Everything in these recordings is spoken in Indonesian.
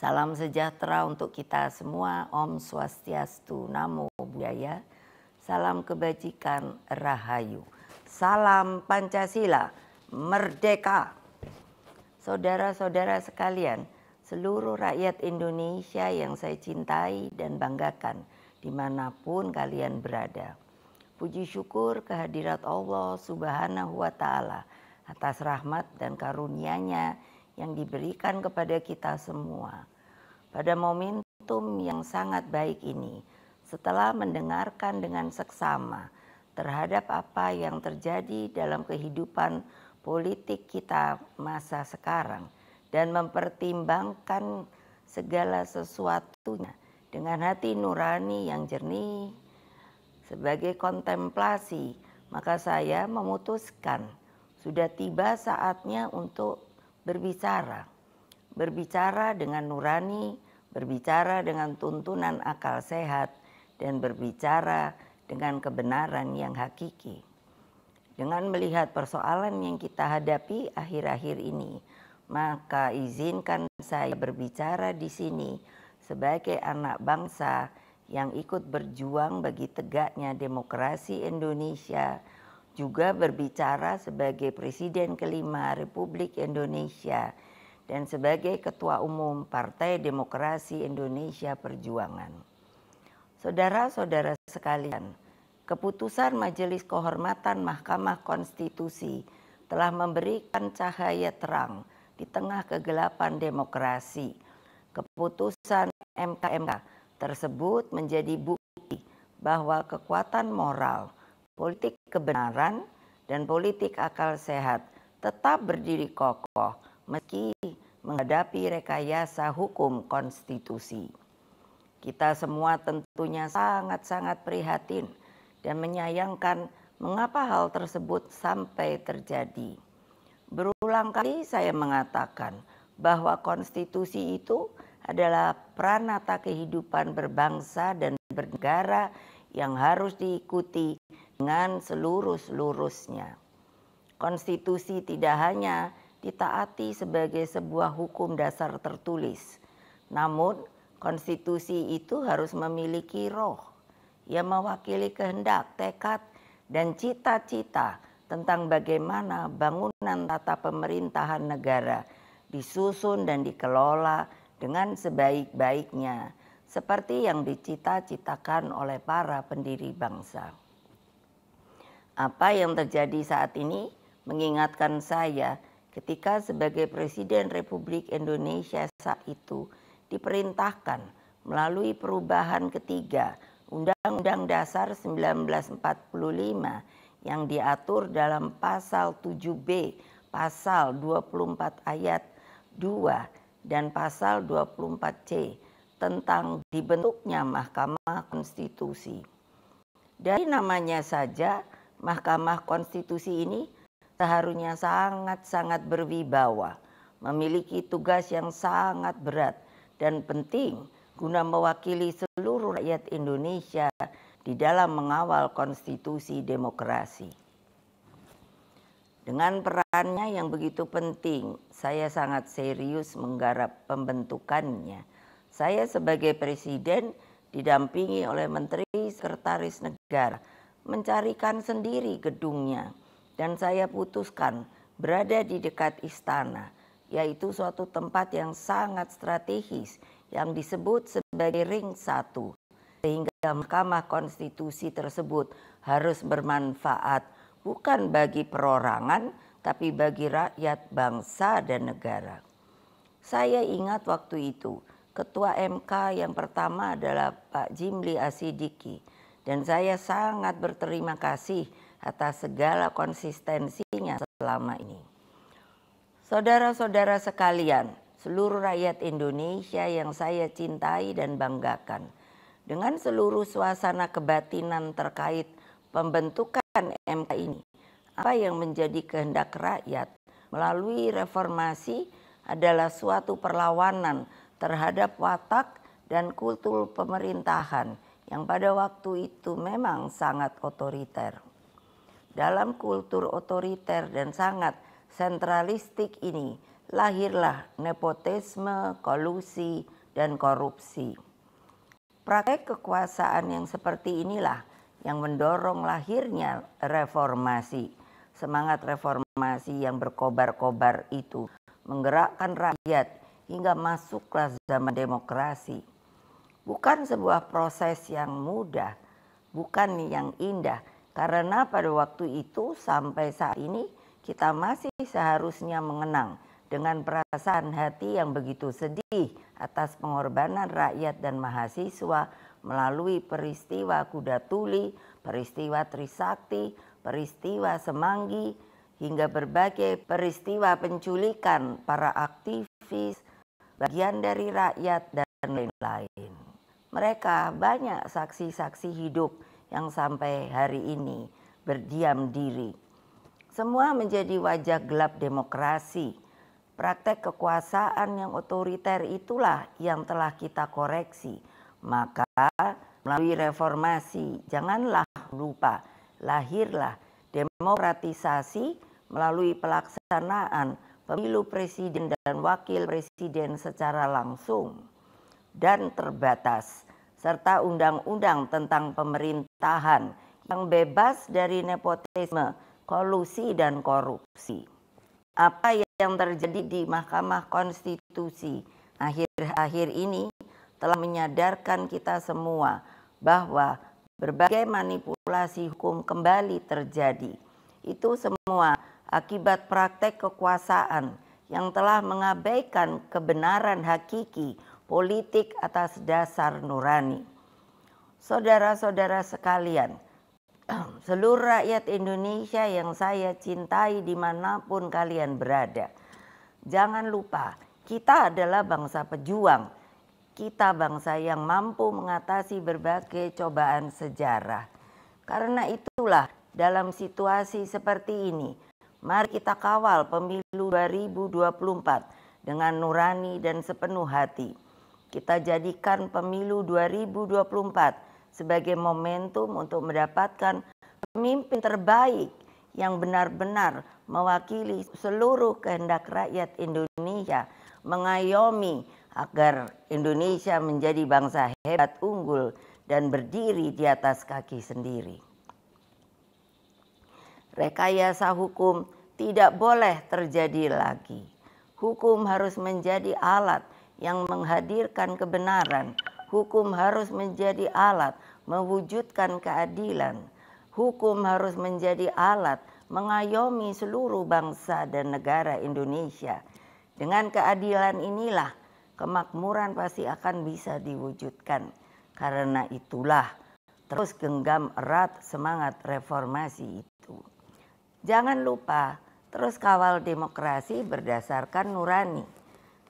Salam sejahtera untuk kita semua. Om Swastiastu, Namo Buddhaya. Salam kebajikan, Rahayu. Salam Pancasila, Merdeka. Saudara-saudara sekalian, seluruh rakyat Indonesia yang saya cintai dan banggakan dimanapun kalian berada. Puji syukur kehadirat Allah Subhanahu wa Ta'ala atas rahmat dan karunia-Nya yang diberikan kepada kita semua. Pada momentum yang sangat baik ini, setelah mendengarkan dengan seksama terhadap apa yang terjadi dalam kehidupan politik kita masa sekarang dan mempertimbangkan segala sesuatunya dengan hati nurani yang jernih sebagai kontemplasi, maka saya memutuskan sudah tiba saatnya untuk berbicara dengan nurani, berbicara dengan tuntunan akal sehat, dan berbicara dengan kebenaran yang hakiki. Dengan melihat persoalan yang kita hadapi akhir-akhir ini, maka izinkan saya berbicara di sini sebagai anak bangsa yang ikut berjuang bagi tegaknya demokrasi Indonesia, juga berbicara sebagai Presiden kelima Republik Indonesia dan sebagai Ketua Umum Partai Demokrasi Indonesia Perjuangan. Saudara-saudara sekalian, keputusan Majelis Kehormatan Mahkamah Konstitusi telah memberikan cahaya terang di tengah kegelapan demokrasi. Keputusan MK tersebut menjadi bukti bahwa kekuatan moral, politik kebenaran, dan politik akal sehat tetap berdiri kokoh meski menghadapi rekayasa hukum konstitusi. Kita semua tentunya sangat-sangat prihatin dan menyayangkan mengapa hal tersebut sampai terjadi. Berulang kali saya mengatakan bahwa konstitusi itu adalah pranata kehidupan berbangsa dan bernegara yang harus diikuti dengan seluruh-seluruhnya. Konstitusi tidak hanya ditaati sebagai sebuah hukum dasar tertulis, namun konstitusi itu harus memiliki roh yang mewakili kehendak, tekad, dan cita-cita tentang bagaimana bangunan tata pemerintahan negara disusun dan dikelola dengan sebaik-baiknya, seperti yang dicita-citakan oleh para pendiri bangsa. Apa yang terjadi saat ini mengingatkan saya ketika sebagai Presiden Republik Indonesia saat itu diperintahkan melalui perubahan ketiga Undang-Undang Dasar 1945 yang diatur dalam pasal 7B, pasal 24 ayat 2 dan pasal 24C tentang dibentuknya Mahkamah Konstitusi. Dari namanya saja, Mahkamah Konstitusi ini seharusnya sangat-sangat berwibawa, memiliki tugas yang sangat berat dan penting guna mewakili seluruh rakyat Indonesia di dalam mengawal konstitusi demokrasi. Dengan perannya yang begitu penting, saya sangat serius menggarap pembentukannya. Saya sebagai Presiden didampingi oleh Menteri Sekretaris Negara mencarikan sendiri gedungnya, dan saya putuskan berada di dekat istana, yaitu suatu tempat yang sangat strategis yang disebut sebagai Ring 1, sehingga Mahkamah Konstitusi tersebut harus bermanfaat bukan bagi perorangan, tapi bagi rakyat, bangsa, dan negara. Saya ingat waktu itu, Ketua MK yang pertama adalah Pak Jimli Asidiki, dan saya sangat berterima kasih atas segala konsistensinya selama ini. Saudara-saudara sekalian, seluruh rakyat Indonesia yang saya cintai dan banggakan, dengan seluruh suasana kebatinan terkait pembentukan MK ini, apa yang menjadi kehendak rakyat melalui reformasi adalah suatu perlawanan terhadap watak dan kultur pemerintahan yang pada waktu itu memang sangat otoriter. Dalam kultur otoriter dan sangat sentralistik ini, lahirlah nepotisme, kolusi, dan korupsi. Praktek kekuasaan yang seperti inilah yang mendorong lahirnya reformasi. Semangat reformasi yang berkobar-kobar itu menggerakkan rakyat hingga masuklah zaman demokrasi. Bukan sebuah proses yang mudah, bukan yang indah, karena pada waktu itu sampai saat ini kita masih seharusnya mengenang dengan perasaan hati yang begitu sedih atas pengorbanan rakyat dan mahasiswa melalui peristiwa Kuda Tuli, peristiwa Trisakti, peristiwa Semanggi, hingga berbagai peristiwa penculikan para aktivis, bagian dari rakyat, dan lain-lain. Mereka banyak saksi-saksi hidup yang sampai hari ini berdiam diri. Semua menjadi wajah gelap demokrasi. Praktek kekuasaan yang otoriter itulah yang telah kita koreksi. Maka melalui reformasi, janganlah lupa, lahirlah demokratisasi melalui pelaksanaan pemilu presiden dan wakil presiden secara langsung dan terbatas, serta undang-undang tentang pemerintahan yang bebas dari nepotisme, kolusi, dan korupsi. Apa yang terjadi di Mahkamah Konstitusi akhir-akhir ini telah menyadarkan kita semua bahwa berbagai manipulasi hukum kembali terjadi. Itu semua akibat praktek kekuasaan yang telah mengabaikan kebenaran hakiki politik atas dasar nurani. Saudara-saudara sekalian, seluruh rakyat Indonesia yang saya cintai dimanapun kalian berada, jangan lupa kita adalah bangsa pejuang. Kita bangsa yang mampu mengatasi berbagai cobaan sejarah. Karena itulah dalam situasi seperti ini, mari kita kawal pemilu 2024 dengan nurani dan sepenuh hati. Kita jadikan pemilu 2024 sebagai momentum untuk mendapatkan pemimpin terbaik yang benar-benar mewakili seluruh kehendak rakyat Indonesia, mengayomi agar Indonesia menjadi bangsa hebat, unggul, dan berdiri di atas kaki sendiri. Rekayasa hukum tidak boleh terjadi lagi. Hukum harus menjadi alat yang menghadirkan kebenaran. Hukum harus menjadi alat mewujudkan keadilan. Hukum harus menjadi alat mengayomi seluruh bangsa dan negara Indonesia. Dengan keadilan inilah kemakmuran pasti akan bisa diwujudkan. Karena itulah terus genggam erat semangat reformasi itu. Jangan lupa terus kawal demokrasi berdasarkan nurani.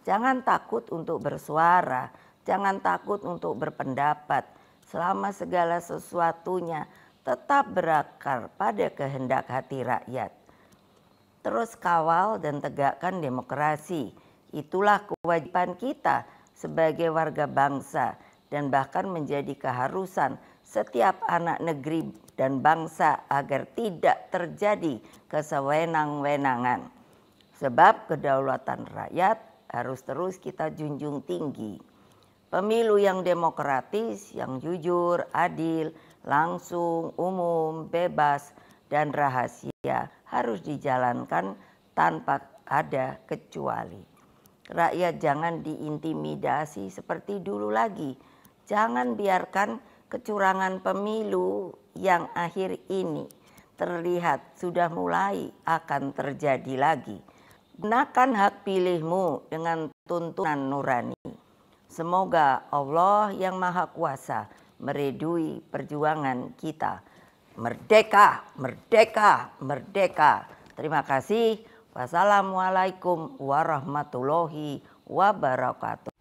Jangan takut untuk bersuara, jangan takut untuk berpendapat, selama segala sesuatunya tetap berakar pada kehendak hati rakyat. Terus kawal dan tegakkan demokrasi. Itulah kewajiban kita sebagai warga bangsa dan bahkan menjadi keharusan setiap anak negeri dan bangsa agar tidak terjadi kesewenang-wenangan. Sebab kedaulatan rakyat harus terus kita junjung tinggi. Pemilu yang demokratis, yang jujur, adil, langsung, umum, bebas, dan rahasia harus dijalankan tanpa ada kecuali. Rakyat jangan diintimidasi seperti dulu lagi. Jangan biarkan kecurangan pemilu yang akhir ini terlihat sudah mulai akan terjadi lagi. Gunakan hak pilihmu dengan tuntunan nurani. Semoga Allah yang Maha Kuasa meridui perjuangan kita. Merdeka, merdeka, merdeka. Terima kasih. Wassalamualaikum warahmatullahi wabarakatuh.